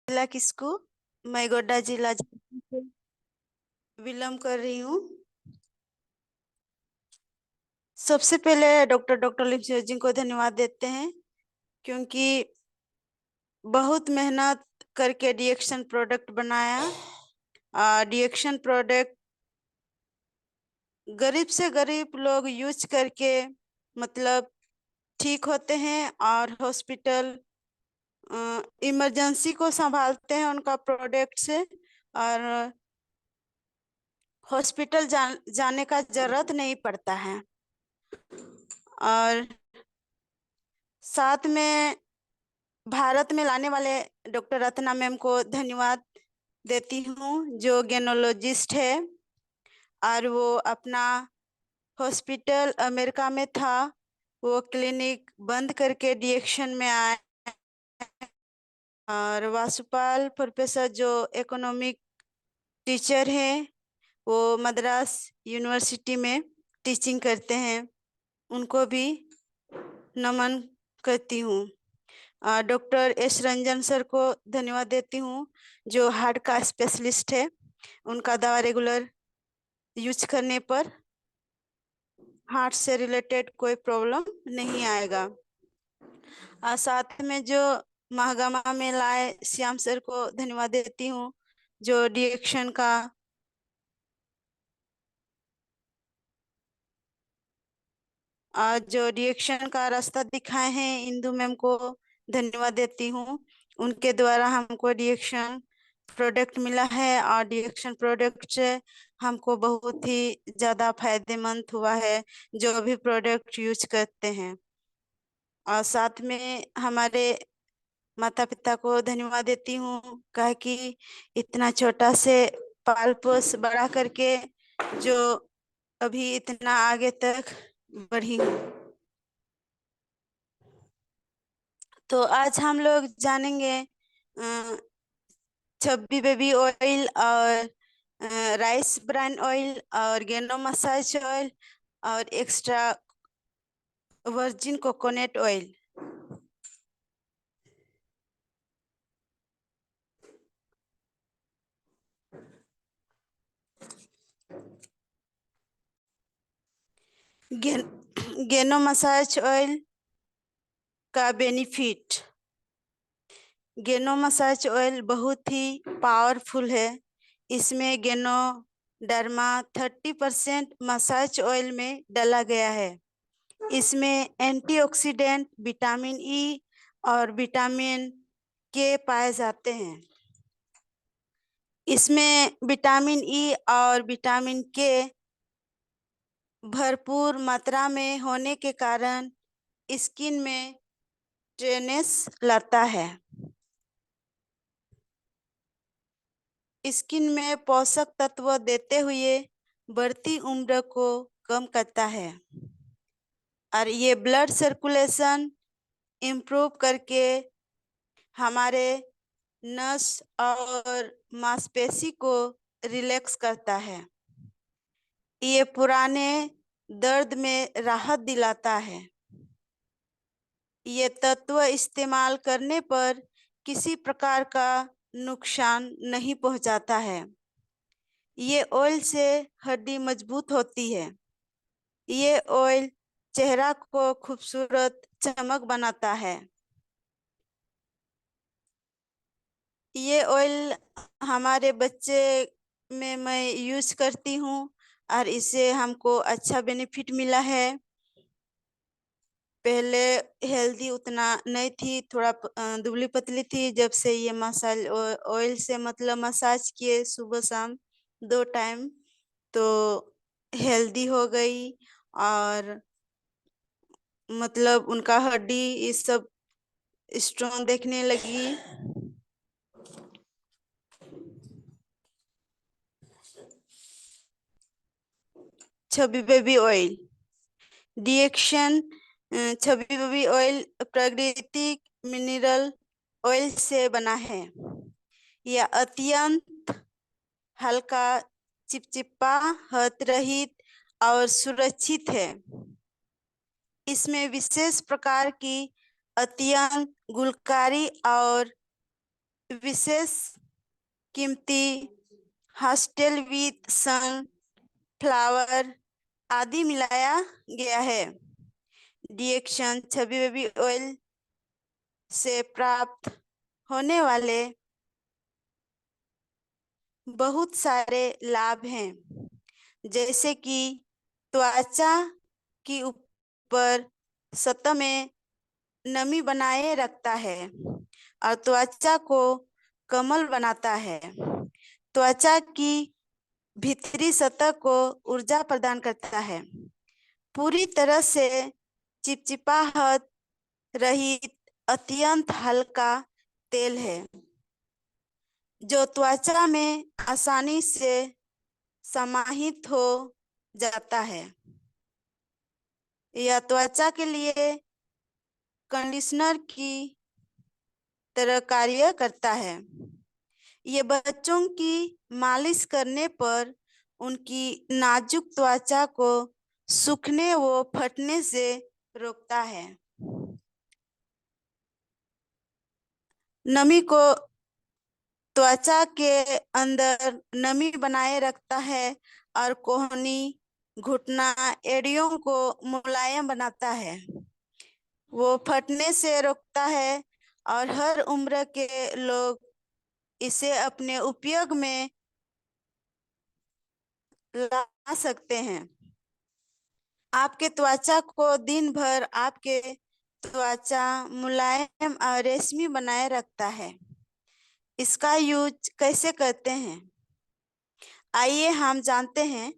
जिला किसको। मैं गोड्डा जिला से विलम्ब कर रही हूँ। सबसे पहले डॉक्टर लिंचो जी को धन्यवाद देते हैं, क्योंकि बहुत मेहनत करके डीएक्शन प्रोडक्ट बनाया। डीएक्शन प्रोडक्ट गरीब से गरीब लोग यूज करके मतलब ठीक होते हैं, और हॉस्पिटल इमरजेंसी को संभालते हैं उनका प्रोडक्ट से। और हॉस्पिटल जाने का जरूरत नहीं पड़ता है। और साथ में भारत में लाने वाले डॉक्टर रत्ना मैम को धन्यवाद देती हूँ, जो गेनोलॉजिस्ट है, और वो अपना हॉस्पिटल अमेरिका में था, वो क्लिनिक बंद करके डीएक्शन में आए। और वासुपाल प्रोफेसर जो इकोनॉमिक टीचर हैं, वो मद्रास यूनिवर्सिटी में टीचिंग करते हैं, उनको भी नमन करती हूँ। डॉक्टर एस रंजन सर को धन्यवाद देती हूँ, जो हार्ट का स्पेशलिस्ट है। उनका दवा रेगुलर यूज करने पर हार्ट से रिलेटेड कोई प्रॉब्लम नहीं आएगा। और साथ में जो महागामा में लाए श्याम सर को धन्यवाद देती हूँ, जो डिएक्शन का जो डिएक्शन का रास्ता दिखाए हैं, इंदु मैम को धन्यवाद देती हूँ। उनके द्वारा हमको डिएक्शन प्रोडक्ट मिला है, और डिएक्शन प्रोडक्ट से हमको बहुत ही ज्यादा फायदेमंद हुआ है, जो भी प्रोडक्ट यूज करते हैं। और साथ में हमारे माता पिता को धन्यवाद देती हूँ, कहे कि इतना छोटा से पाल पोस बड़ा करके जो अभी इतना आगे तक बढ़ी हूँ। तो आज हम लोग जानेंगे छब्बी बेबी ऑयल, और राइस ब्रान ऑयल, और गेनो मसाज ऑयल, और एक्स्ट्रा वर्जिन कोकोनट ऑयल। गेन, गेनो मसाज ऑयल का बेनिफिट। गेनो मसाज ऑयल बहुत ही पावरफुल है। इसमें गेनो डर्मा 30% मसाज ऑयल में डाला गया है। इसमें एंटीऑक्सीडेंट, विटामिन ई और विटामिन के पाए जाते हैं। इसमें विटामिन ई और विटामिन के भरपूर मात्रा में होने के कारण स्किन में ड्रेनेस लाता है। स्किन में पोषक तत्व देते हुए बढ़ती उम्र को कम करता है, और ये ब्लड सर्कुलेशन इम्प्रूव करके हमारे नस और मांसपेशी को रिलैक्स करता है। ये पुराने दर्द में राहत दिलाता है। ये तत्व इस्तेमाल करने पर किसी प्रकार का नुकसान नहीं पहुंचाता है। ये ऑयल से हड्डी मजबूत होती है। ये ऑयल चेहरा को खूबसूरत चमक बनाता है। ये ऑयल हमारे बच्चे में मैं यूज करती हूँ, और इससे हमको अच्छा बेनिफिट मिला है। पहले हेल्दी उतना नहीं थी, थोड़ा दुबली पतली थी। जब से ये मसाज ऑयल से मतलब मसाज किए सुबह शाम 2 टाइम, तो हेल्दी हो गई, और मतलब उनका हड्डी ये सब स्ट्रॉन्ग देखने लगी। छबी बेबी ऑयल डिएक्शन। छबी बेबी ऑयल प्राकृतिक मिनरल ऑयल से बना है। यह अत्यंत हल्का, चिपचिपा, हाथ रहित और सुरक्षित है। इसमें विशेष प्रकार की अत्यंत गुणकारी और विशेष कीमती हॉस्टल विथ सन फ्लावर आदि मिलाया गया है। डिएक्शन छवि बेबी ऑयल से प्राप्त होने वाले बहुत सारे लाभ हैं, जैसे कि त्वचा की ऊपर सतह में नमी बनाए रखता है और त्वचा को कोमल बनाता है। त्वचा की भीतरी सतह को ऊर्जा प्रदान करता है। पूरी तरह से चिपचिपाहट रहित अत्यंत हल्का तेल है जो त्वचा में आसानी से समाहित हो जाता है। यह त्वचा के लिए कंडीशनर की तरह कार्य करता है। ये बच्चों की मालिश करने पर उनकी नाजुक त्वचा को सूखने व फटने से रोकता है। नमी को त्वचा के अंदर नमी बनाए रखता है और कोहनी, घुटना, एड़ियों को मुलायम बनाता है। वो फटने से रोकता है और हर उम्र के लोग इसे अपने उपयोग में ला सकते हैं। आपके त्वचा को दिन भर आपके त्वचा मुलायम और रेशमी बनाए रखता है। इसका यूज कैसे करते हैं, आइए हम जानते हैं।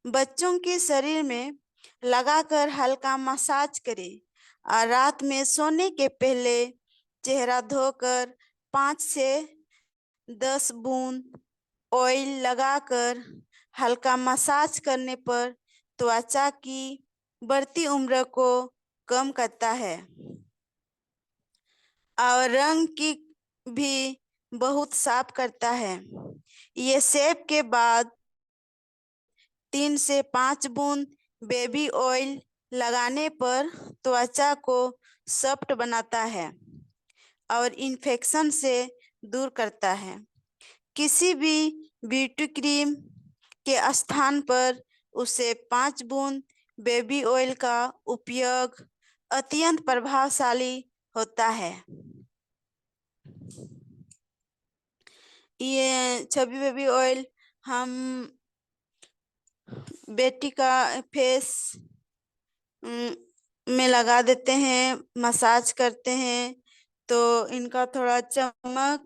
बच्चों के शरीर में लगाकर हल्का मसाज करें और रात में सोने के पहले चेहरा धोकर 5 से 10 बूंद ऑयल लगाकर हल्का मसाज करने पर त्वचा की बढ़ती उम्र को कम करता है और रंग की भी बहुत साफ करता है। ये शेव के बाद 3 से 5 बूंद बेबी ऑयल लगाने पर त्वचा को सॉफ्ट बनाता है और इन्फेक्शन से दूर करता है। किसी भी ब्यूटी क्रीम के स्थान पर उसे 5 बूंद बेबी ऑयल का उपयोग अत्यंत प्रभावशाली होता है। ये छवि बेबी ऑयल हम बेटी का फेस में लगा देते हैं, मसाज करते हैं तो इनका थोड़ा चमक,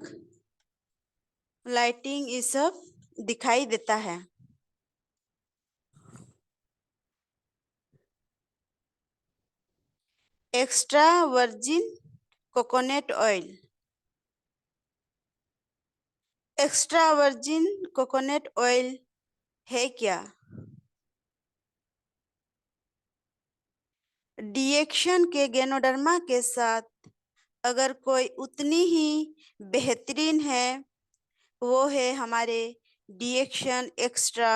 लाइटिंग ये सब दिखाई देता है। Extra virgin coconut oil. Extra virgin coconut oil है क्या? डिएक्शन के गैनोडर्मा के साथ अगर कोई उतनी ही बेहतरीन है, वो है हमारे डिएक्शन एक्स्ट्रा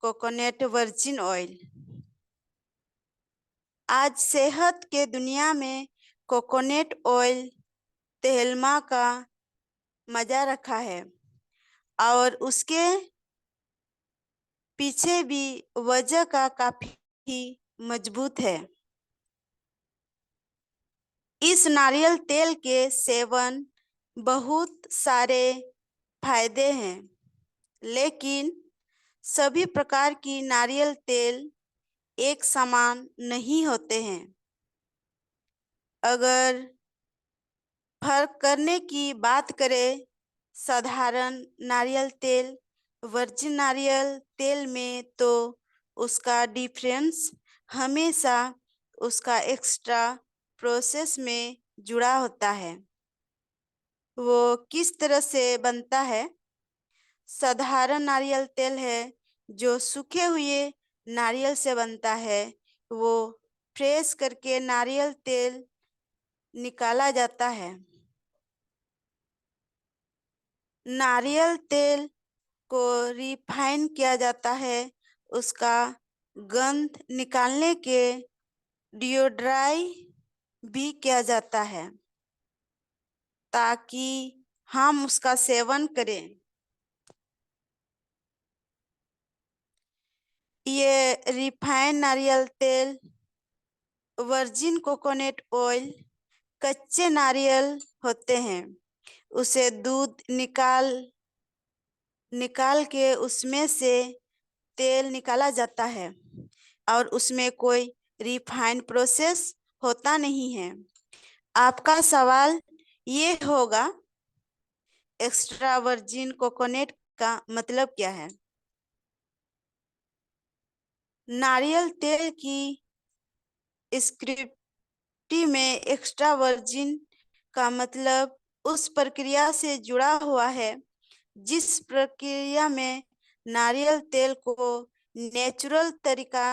कोकोनट वर्जिन ऑयल। आज सेहत के दुनिया में कोकोनट ऑयल तेलमा का मजा रखा है और उसके पीछे भी वजह का काफी मजबूत है। इस नारियल तेल के सेवन बहुत सारे फायदे हैं, लेकिन सभी प्रकार की नारियल तेल एक समान नहीं होते हैं। अगर फर्क करने की बात करें, साधारण नारियल तेल, वर्जिन नारियल तेल में, तो उसका डिफरेंस हमेशा उसका एक्स्ट्रा प्रोसेस में जुड़ा होता है। वो किस तरह से बनता है? साधारण नारियल तेल है जो सूखे हुए नारियल से बनता है। वो फ्रेश करके नारियल तेल निकाला जाता है। नारियल तेल को रिफाइन किया जाता है। उसका गंध निकालने के डिओड्राई भी किया जाता है ताकि हम उसका सेवन करें। ये रिफाइंड नारियल तेल, वर्जिन कोकोनट ऑयल कच्चे नारियल होते हैं, उसे दूध निकाल के उसमें से तेल निकाला जाता है और उसमें कोई रिफाइंड प्रोसेस होता नहीं है। आपका सवाल ये होगा, एक्स्ट्रा वर्जिन कोकोनट का मतलब क्या है? नारियल तेल की स्क्रिप्टी में एक्स्ट्रा वर्जिन का मतलब उस प्रक्रिया से जुड़ा हुआ है जिस प्रक्रिया में नारियल तेल को नेचुरल तरीका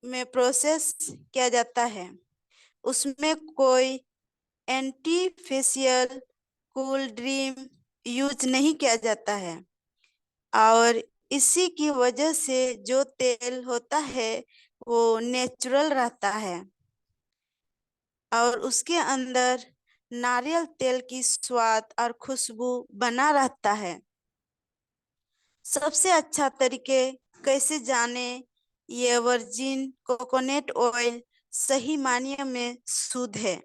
में प्रोसेस किया जाता है। उसमें कोई एंटीफेशियल कूल ड्रीम यूज नहीं किया जाता है और इसी की वजह से जो तेल होता है वो नेचुरल रहता है और उसके अंदर नारियल तेल की स्वाद और खुशबू बना रहता है। सबसे अच्छा तरीके कैसे जाने ये वर्जिन कोकोनट ऑयल सही मायने में शुद्ध है?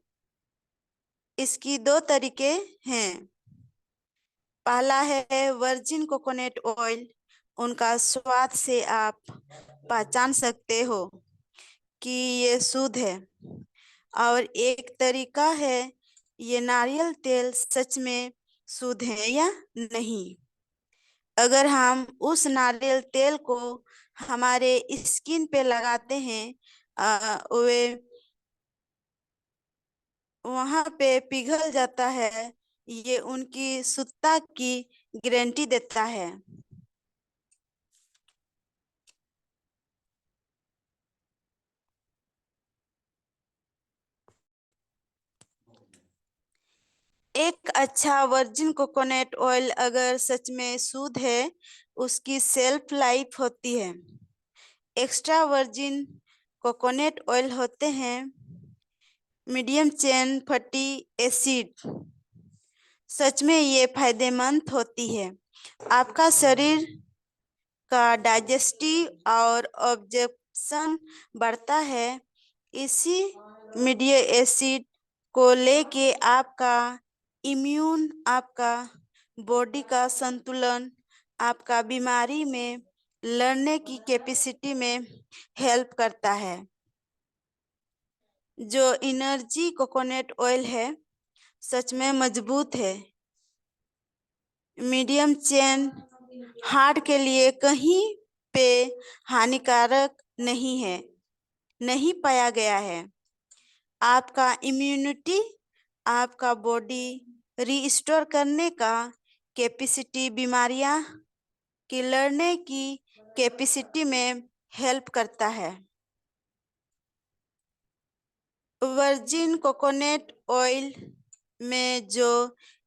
इसकी दो तरीके हैं। पहला है वर्जिन कोकोनट ऑयल, उनका स्वाद से आप पहचान सकते हो कि ये शुद्ध है। और एक तरीका है ये नारियल तेल सच में शुद्ध है या नहीं। अगर हम उस नारियल तेल को हमारे स्किन पे लगाते हैं, वे वहां पे पिघल जाता है, ये उनकी शुद्धता की गारंटी देता है। एक अच्छा वर्जिन कोकोनट ऑयल अगर सच में शुद्ध है, उसकी शेल्फ लाइफ होती है। एक्स्ट्रा वर्जिन कोकोनट ऑयल होते हैं मीडियम चेन फैटी एसिड, सच में ये फायदेमंद होती है। आपका शरीर का डाइजेस्टिव और ऑब्जेक्शन बढ़ता है। इसी मीडियम एसिड को लेके आपका इम्यून, आपका बॉडी का संतुलन, आपका बीमारी में लड़ने की कैपेसिटी में हेल्प करता है। जो एनर्जी कोकोनट ऑयल है सच में मजबूत है। मीडियम चेन हार्ट के लिए कहीं पे हानिकारक नहीं है, नहीं पाया गया है। आपका इम्यूनिटी, आपका बॉडी रीस्टोर करने का कैपेसिटी, बीमारियां की लड़ने की कैपेसिटी में हेल्प करता है। वर्जिन कोकोनट ऑयल में जो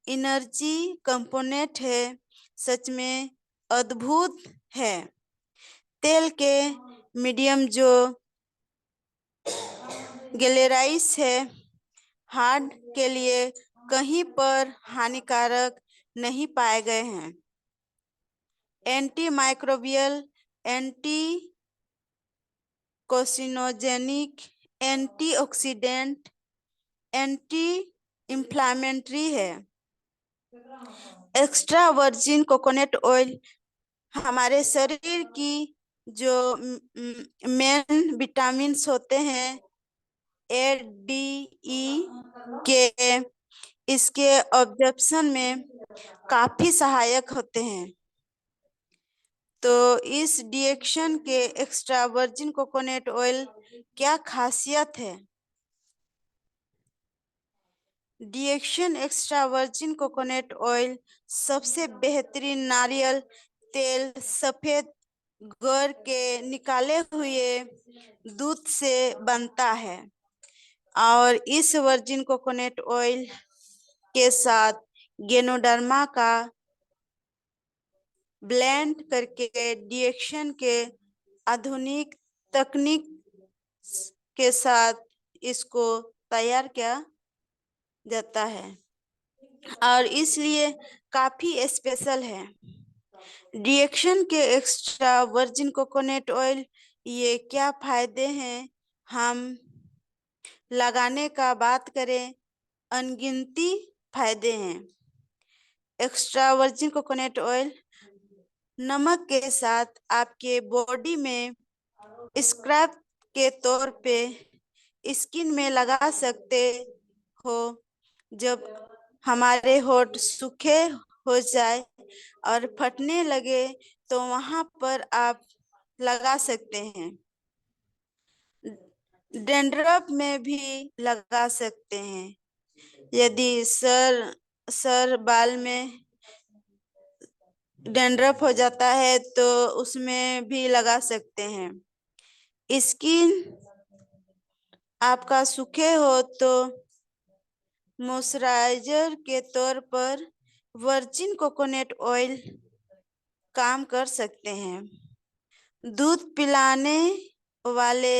एनर्जी कंपोनेंट है सच में अद्भुत है। तेल के मीडियम जो गैलेराइस है हार्ट के लिए कहीं पर हानिकारक नहीं पाए गए हैं। Anti microbial, anti carcinogenic, antioxidant, anti inflammatory है। एक्स्ट्रा वर्जिन कोकोनट ऑयल हमारे शरीर की जो मेन विटामिन्स होते हैं ए, डी, ई के, इसके ऑब्जर्प्शन में काफी सहायक होते हैं। तो इस डिएक्शन के एक्स्ट्रा वर्जिन कोकोनट ऑयल क्या खासियत है? डिएक्शन एक्स्ट्रा वर्जिन कोकोनट ऑयल सबसे बेहतरीन नारियल तेल सफेद गौर के निकाले हुए दूध से बनता है और इस वर्जिन कोकोनट ऑयल के साथ गेनोडर्मा का ब्लेंड करके डिएक्शन के आधुनिक तकनीक के साथ इसको तैयार किया जाता है और इसलिए काफी स्पेशल है। रिएक्शन के एक्स्ट्रा वर्जिन कोकोनट ऑयल, ये क्या फायदे हैं हम लगाने का बात करें, अनगिनती फायदे हैं। एक्स्ट्रा वर्जिन कोकोनट ऑयल नमक के साथ आपके बॉडी में स्क्रब के तौर पे स्किन में लगा सकते हो। जब हमारे होठ सूखे हो जाए और फटने लगे तो वहां पर आप लगा सकते हैं। डैंड्रफ में भी लगा सकते हैं। यदि सर सर बाल में डैंड्रफ हो जाता है तो उसमें भी लगा सकते हैं। स्किन आपका सूखे हो तो मॉइस्चराइजर के तौर पर वर्जिन कोकोनट ऑयल काम कर सकते हैं। दूध पिलाने वाले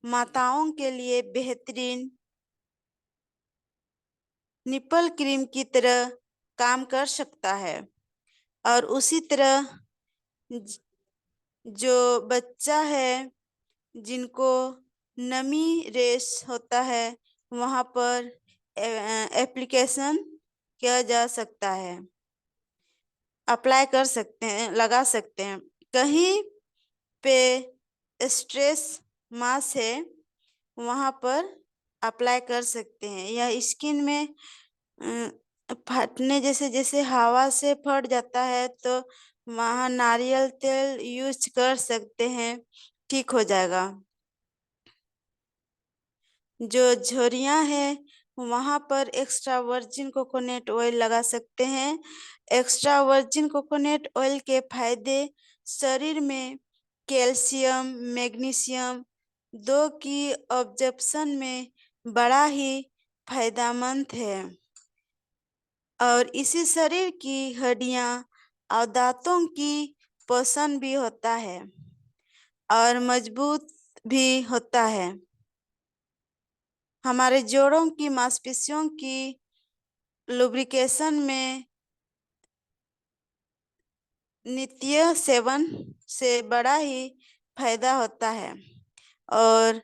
माताओं के लिए बेहतरीन निपल क्रीम की तरह काम कर सकता है। और उसी तरह जो बच्चा है जिनको नमी रेश होता है वहां पर एप्लीकेशन किया जा सकता है, अप्लाई कर सकते हैं, लगा सकते हैं। कहीं पे स्ट्रेस मास है वहां पर अप्लाई कर सकते हैं। यह स्किन में फटने जैसे जैसे हवा से फट जाता है तो वहां नारियल तेल यूज कर सकते हैं, ठीक हो जाएगा। जो झुर्रियां हैं वहां पर एक्स्ट्रा वर्जिन कोकोनट ऑयल लगा सकते हैं। एक्स्ट्रा वर्जिन कोकोनट ऑयल के फायदे शरीर में कैल्शियम मैग्नीशियम दो की ऑब्जर्प्शन में बड़ा ही फायदेमंद है और इसी शरीर की हड्डियां और दांतों की पोषण भी होता है और मजबूत भी होता है। हमारे जोड़ों की मांसपेशियों की लुब्रिकेशन में नित्य सेवन से बड़ा ही फायदा होता है और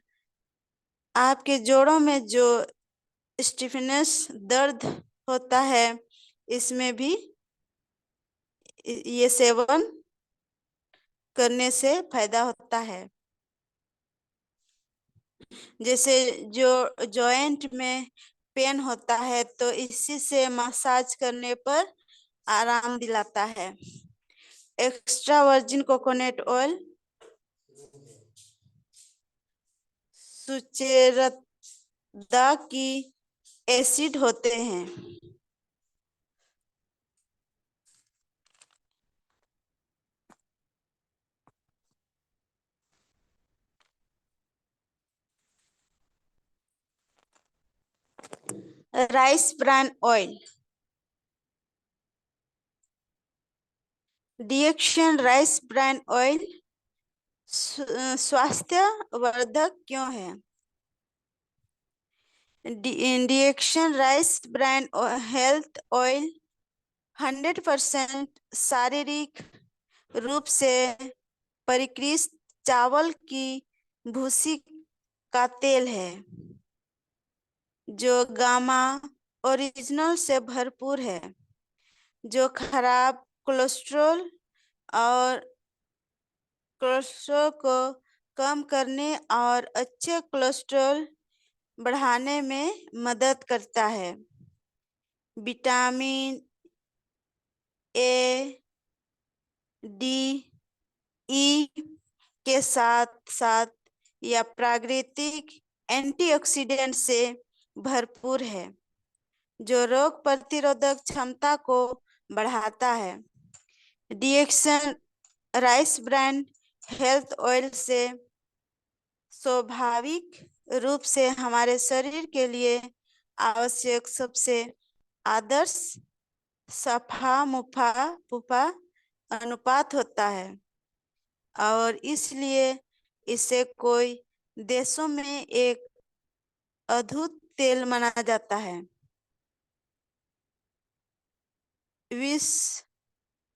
आपके जोड़ों में जो स्टिफनेस दर्द होता है इसमें भी ये सेवन करने से फायदा होता है। जैसे जो जॉइंट में पेन होता है तो इसी से मसाज करने पर आराम दिलाता है। एक्स्ट्रा वर्जिन कोकोनट ऑयल सुचेरदा की एसिड होते हैं। राइस ब्रान ऑयल, डिएक्शन राइस ब्रान ऑयल स्वास्थ्यवर्धक क्यों है? डिएक्शन राइस ब्रान हेल्थ ऑयल 100% शारीरिक रूप से परिष्कृत चावल की भूसी का तेल है जो गामा ओरिजिनल से भरपूर है, जो खराब कोलेस्ट्रॉल और कोलेस्ट्रॉल को कम करने और अच्छे कोलेस्ट्रॉल बढ़ाने में मदद करता है। विटामिन ए, डी, ई के साथ साथ यह प्राकृतिक एंटीऑक्सीडेंट से भरपूर है जो रोग प्रतिरोधक क्षमता को बढ़ाता है। डिएक्शन राइस ब्रान हेल्थ ऑयल से स्वाभाविक रूप से हमारे शरीर के लिए आवश्यक सबसे आदर्श सफा मुफा पुफा अनुपात होता है और इसलिए इसे कोई देशों में एक अद्भुत तेल माना जाता है। विश्व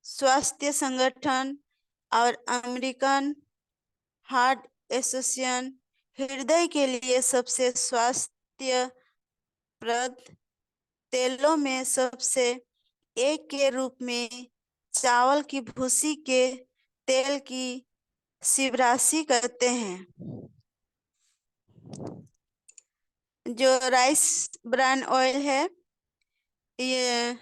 स्वास्थ्य संगठन और अमेरिकन हार्ट एसोसिएशन हृदय के लिए सबसे स्वास्थ्यप्रद तेलों में सबसे एक के रूप में चावल की भूसी के तेल की सिफारिश करते हैं। जो राइस ब्रान ऑयल है, ये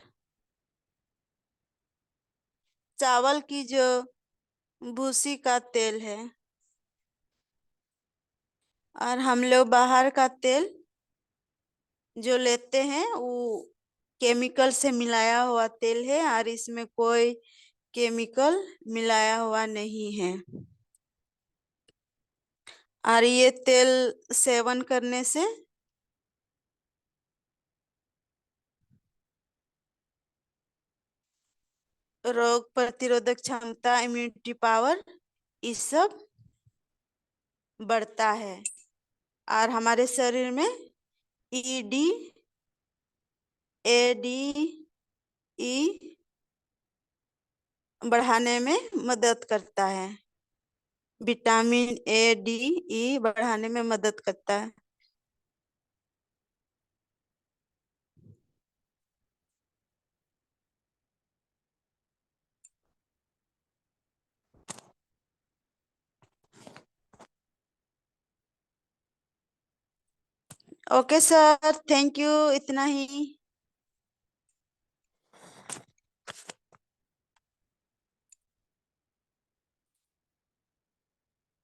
चावल की जो भूसी का तेल है। और हम लोग बाहर का तेल जो लेते हैं वो केमिकल से मिलाया हुआ तेल है, और इसमें कोई केमिकल मिलाया हुआ नहीं है। और ये तेल सेवन करने से रोग प्रतिरोधक क्षमता, इम्यूनिटी पावर, ये सब बढ़ता है। और हमारे शरीर में ईडी, एडी, ई बढ़ाने में मदद करता है। विटामिन ए, डी, ई बढ़ाने में मदद करता है। ओके सर, थैंक यू, इतना ही।